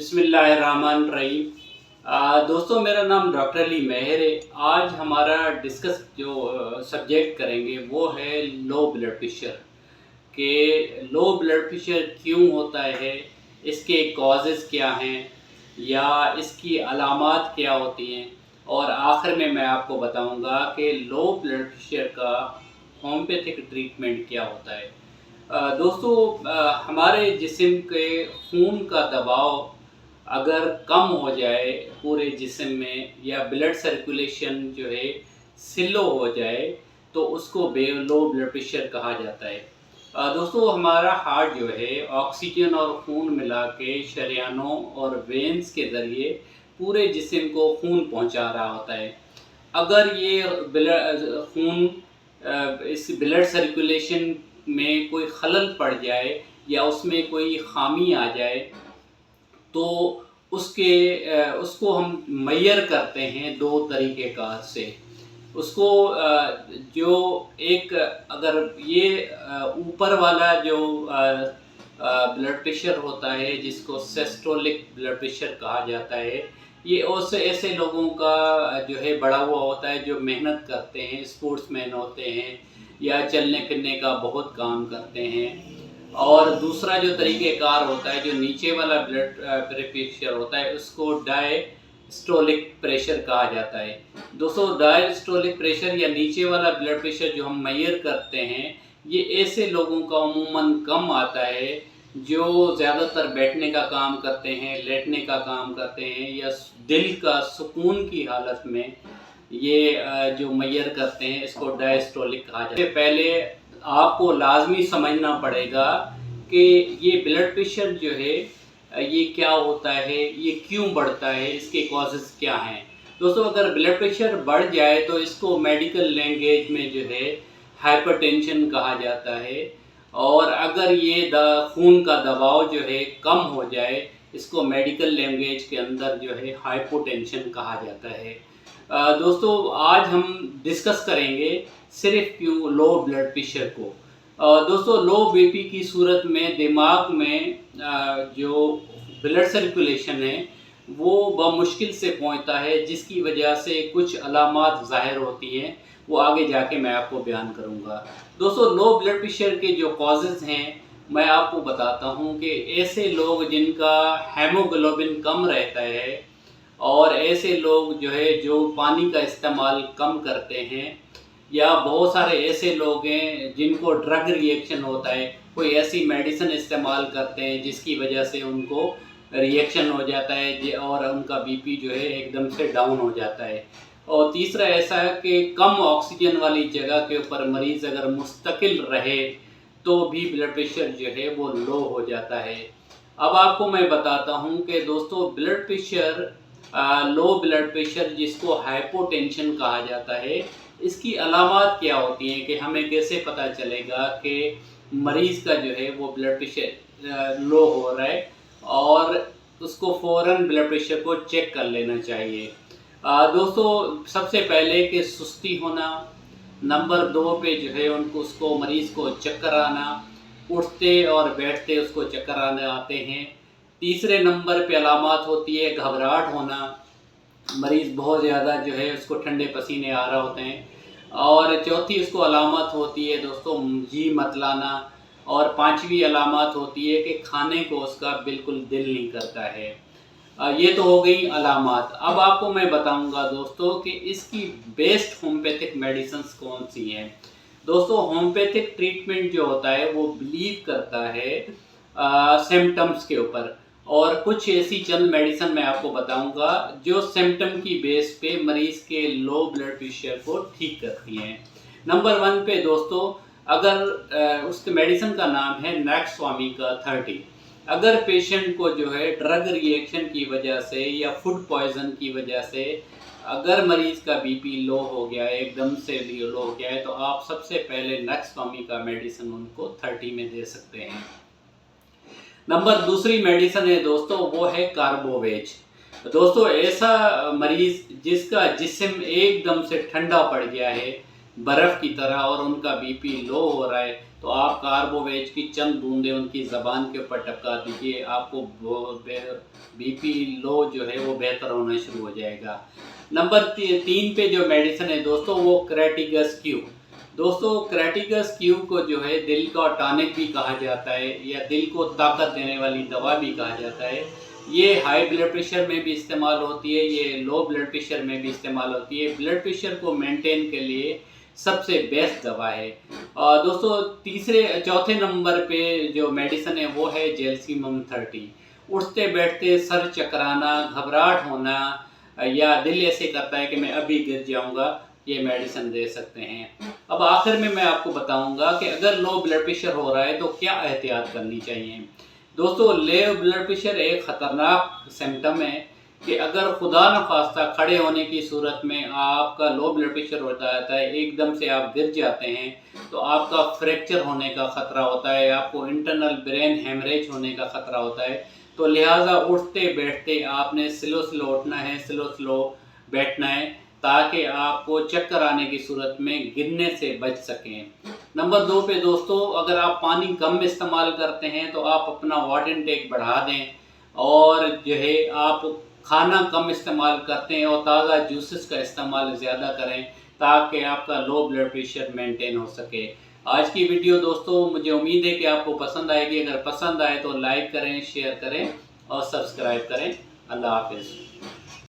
बिस्मिल्लाहिर्रहमानिर्रहीम। दोस्तों, मेरा नाम डॉक्टर अली मेहर है। आज हमारा डिस्कस जो सब्जेक्ट करेंगे वो है लो ब्लड प्रेशर। कि लो ब्लड प्रेशर क्यों होता है, इसके कॉजेज़ क्या हैं या इसकी अलामात क्या होती हैं, और आखिर में मैं आपको बताऊंगा कि लो ब्लड प्रेशर का होम्योपैथिक ट्रीटमेंट क्या होता है। दोस्तों, हमारे जिस्म के खून का दबाव अगर कम हो जाए पूरे जिस्म में, या ब्लड सर्कुलेशन जो है स्लो हो जाए, तो उसको लो ब्लड प्रेशर कहा जाता है। दोस्तों, हमारा हार्ट जो है ऑक्सीजन और खून मिला के शरियानों और वेन्स के ज़रिए पूरे जिस्म को खून पहुंचा रहा होता है। अगर ये खून इस ब्लड सर्कुलेशन में कोई खलल पड़ जाए या उसमें कोई खामी आ जाए, तो उसको हम मेजर करते हैं दो तरीके का से। उसको जो एक, अगर ये ऊपर वाला जो ब्लड प्रेशर होता है जिसको सिस्टोलिक ब्लड प्रेशर कहा जाता है, ये उस ऐसे लोगों का जो है बढ़ा हुआ होता है जो मेहनत करते हैं, स्पोर्ट्समैन होते हैं या चलने फिरने का बहुत काम करते हैं। और दूसरा जो तरीक़ेकार होता है, जो नीचे वाला ब्लड प्रेशर होता है, उसको डायस्टोलिक प्रेशर कहा जाता है। दोस्तों, डायस्टोलिक प्रेशर या नीचे वाला ब्लड प्रेशर जो हम मेजर करते हैं, ये ऐसे लोगों का अमूमन कम आता है जो ज़्यादातर बैठने का काम करते हैं, लेटने का काम करते हैं, या दिल का सुकून की हालत में ये जो मेजर करते हैं, इसको डायस्टोलिक कहा जाता है। पहले आपको लाजमी समझना पड़ेगा कि ये ब्लड प्रेशर जो है ये क्या होता है, ये क्यों बढ़ता है, इसके कॉजेज़ क्या हैं। दोस्तों, अगर ब्लड प्रेशर बढ़ जाए तो इसको मेडिकल लैंग्वेज में जो है हाइपरटेंशन कहा जाता है, और अगर ये खून का दबाव जो है कम हो जाए, इसको मेडिकल लैंग्वेज के अंदर जो है हाइपोटेंशन कहा जाता है। दोस्तों, आज हम डिस्कस करेंगे सिर्फ क्यों लो ब्लड प्रेशर को। दोस्तों, लो बीपी की सूरत में दिमाग में जो ब्लड सर्कुलेशन है वो बमुश्किल से पहुंचता है, जिसकी वजह से कुछ अलामात ज़ाहिर होती हैं, वो आगे जाके मैं आपको बयान करूंगा। दोस्तों, लो ब्लड प्रेशर के जो कॉजेज़ हैं मैं आपको बताता हूं कि ऐसे लोग जिनका हेमोग्लोबिन कम रहता है, और ऐसे लोग जो है जो पानी का इस्तेमाल कम करते हैं, या बहुत सारे ऐसे लोग हैं जिनको ड्रग रिएक्शन होता है, कोई ऐसी मेडिसिन इस्तेमाल करते हैं जिसकी वजह से उनको रिएक्शन हो जाता है और उनका बीपी जो है एकदम से डाउन हो जाता है। और तीसरा ऐसा है कि कम ऑक्सीजन वाली जगह के ऊपर मरीज़ अगर मुस्तकिल रहे तो भी ब्लड प्रेशर जो है वो लो हो जाता है। अब आपको मैं बताता हूँ कि दोस्तों, blood pressure low blood pressure जिसको हाइपोटेंशन कहा जाता है, इसकी अलामात क्या होती हैं, कि हमें कैसे पता चलेगा कि मरीज़ का जो है वो ब्लड प्रेशर लो हो रहा है, और उसको फ़ौरन ब्लड प्रेशर को चेक कर लेना चाहिए। दोस्तों, सबसे पहले कि सुस्ती होना, नंबर 2 पे जो है उसको मरीज़ को चक्कर आना, उठते और बैठते उसको चक्कर आने आते हैं। तीसरे नंबर पे अलामात होती है घबराहट होना, मरीज़ बहुत ज़्यादा जो है उसको ठंडे पसीने आ रहे होते हैं। और चौथी उसको अलामत होती है दोस्तों जी मतलाना, और पांचवी अलामत होती है कि खाने को उसका बिल्कुल दिल नहीं करता है। ये तो हो गई अलामत। अब आपको मैं बताऊंगा दोस्तों कि इसकी बेस्ट होम्योपैथिक मेडिसिन्स कौन सी हैं। दोस्तों, होम्योपैथिक ट्रीटमेंट जो होता है वो बिलीव करता है सिम्टम्स के ऊपर, और कुछ ऐसी चंद मेडिसिन मैं आपको बताऊंगा जो सिम्टम की बेस पे मरीज़ के लो ब्लड प्रेशर को ठीक करती हैं। नंबर 1 पे दोस्तों, अगर उसके मेडिसिन का नाम है नैक्सवामिका 30। अगर पेशेंट को जो है ड्रग रिएक्शन की वजह से या फूड पॉइजन की वजह से अगर मरीज़ का बीपी लो हो गया है, एकदम से लो हो गया है, तो आप सबसे पहले नैक्सवामिका मेडिसिन उनको 30 में दे सकते हैं। नंबर दूसरी मेडिसिन है दोस्तों, वो है कार्बोवेज। दोस्तों, ऐसा मरीज़ जिसका जिस्म एकदम से ठंडा पड़ गया है बर्फ़ की तरह, और उनका बीपी लो हो रहा है, तो आप कार्बोवेज की चंद बूंदें उनकी ज़बान के ऊपर टपका दीजिए, आपको बीपी लो जो है वो बेहतर होना शुरू हो जाएगा। नंबर 3 पे जो मेडिसिन है दोस्तों वो क्रेटिगस क्यू। दोस्तों क्रेटिगस क्यू को जो है दिल का टॉनिक भी कहा जाता है या दिल को ताकत देने वाली दवा भी कहा जाता है। ये हाई ब्लड प्रेशर में भी इस्तेमाल होती है, ये लो ब्लड प्रेशर में भी इस्तेमाल होती है। ब्लड प्रेशर को मेंटेन के लिए सबसे बेस्ट दवा है। और दोस्तों चौथे नंबर पे जो मेडिसिन है वो है जैल्सीयम 30। उठते बैठते सर चकराना, घबराहट होना या दिल ऐसे करता है कि मैं अभी गिर जाऊंगा, ये मेडिसिन दे सकते हैं। अब आखिर में मैं आपको बताऊंगा कि अगर लो ब्लड प्रेशर हो रहा है तो क्या एहतियात करनी चाहिए। दोस्तों लो ब्लड प्रेशर एक ख़तरनाक सिम्टम है कि अगर खुदा न खास्ता खड़े होने की सूरत में आपका लो ब्लड प्रेशर हो जाता है, एकदम से आप गिर जाते हैं, तो आपका फ्रैक्चर होने का ख़तरा होता है, आपको इंटरनल ब्रेन हेमरेज होने का ख़तरा होता है। तो लिहाजा उठते बैठते आपने स्लो स्लो उठना है, स्लो स्लो बैठना है, ताकि आपको चक्कर आने की सूरत में गिरने से बच सकें। नंबर 2 पे दोस्तों, अगर आप पानी कम इस्तेमाल करते हैं तो आप अपना वाटर इनटेक बढ़ा दें, और जो है आप खाना कम इस्तेमाल करते हैं और ताज़ा जूसेस का इस्तेमाल ज़्यादा करें, ताकि आपका लो ब्लड प्रेशर मेंटेन हो सके। आज की वीडियो दोस्तों मुझे उम्मीद है कि आपको पसंद आएगी। अगर पसंद आए तो लाइक करें, शेयर करें और सब्सक्राइब करें। अल्लाह हाफ़िज़।